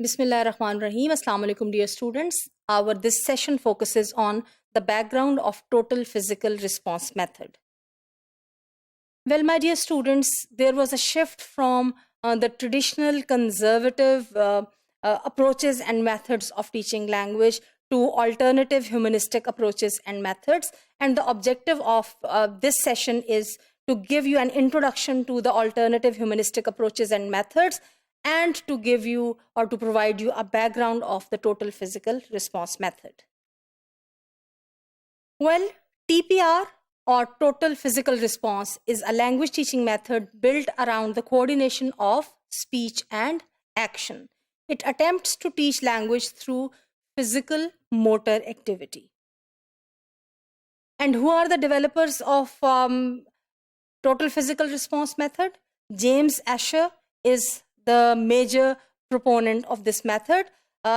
Bismillahirrahmanirrahim. Assalamu alaikum, dear students. This session focuses on the background of total physical response method. Well, my dear students, there was a shift from the traditional conservative approaches and methods of teaching language to alternative humanistic approaches and methods. And the objective of this session is to give you an introduction to the alternative humanistic approaches and methods, and to give you or to provide you a background of the total physical response method. Well, TPR or total physical response is a language teaching method built around the coordination of speech and action. It attempts to teach language through physical motor activity. And who are the developers of total physical response method? James Asher is the major proponent of this method.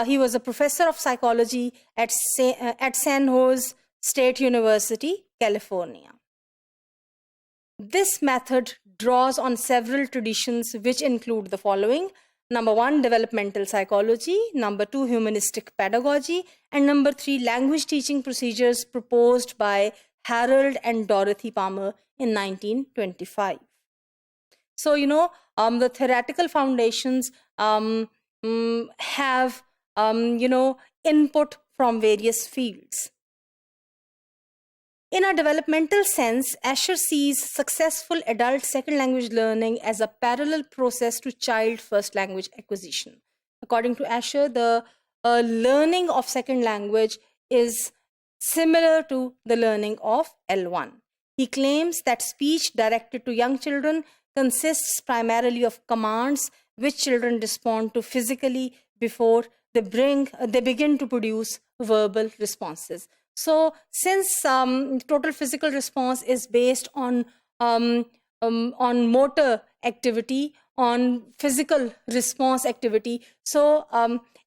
He was a professor of psychology at San Jose State University, California. This method draws on several traditions which include the following. Number 1, developmental psychology. Number 2, humanistic pedagogy. And number 3, language teaching procedures proposed by Harold and Dorothy Palmer in 1925. So, the theoretical foundations have, input from various fields. In a developmental sense, Asher sees successful adult second language learning as a parallel process to child first language acquisition. According to Asher, the learning of second language is similar to the learning of L1. He claims that speech directed to young children consists primarily of commands which children respond to physically before they begin to produce verbal responses. So since total physical response is based on motor activity, on physical response activity, so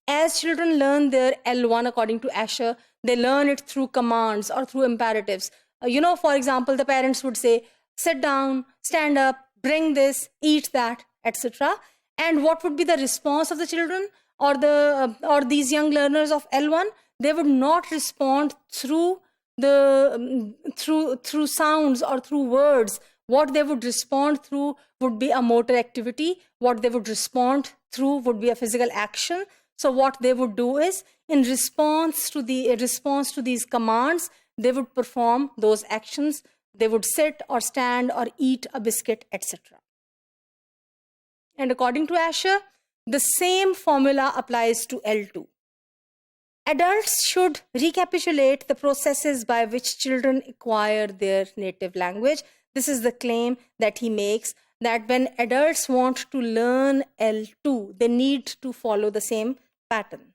as children learn their L1 according to Asher, they learn it through commands or through imperatives. For example, the parents would say, sit down, stand up, bring this, eat that, etc. And what would be the response of the children or these young learners of L1? They would not respond through through sounds or through words. What they would respond through would be a motor activity. What they would respond through would be a physical action. So what they would do is, in response to these commands, they would perform those actions. They would sit or stand or eat a biscuit, etc. And according to Asher, the same formula applies to L2. Adults should recapitulate the processes by which children acquire their native language. This is the claim that he makes, that when adults want to learn L2, they need to follow the same pattern.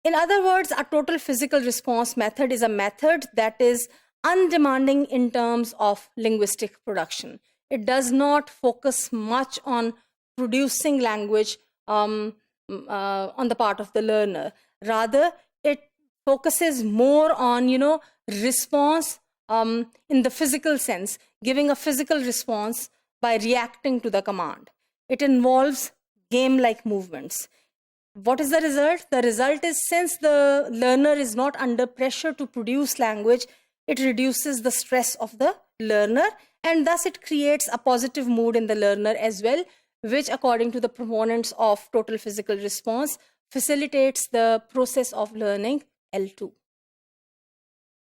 In other words, a total physical response method is a method that is undemanding in terms of linguistic production. It does not focus much on producing language on the part of the learner. Rather, it focuses more on, response in the physical sense, giving a physical response by reacting to the command. It involves game-like movements. What is the result? The result is, since the learner is not under pressure to produce language, it reduces the stress of the learner, and thus it creates a positive mood in the learner as well, which, according to the proponents of total physical response, facilitates the process of learning L2.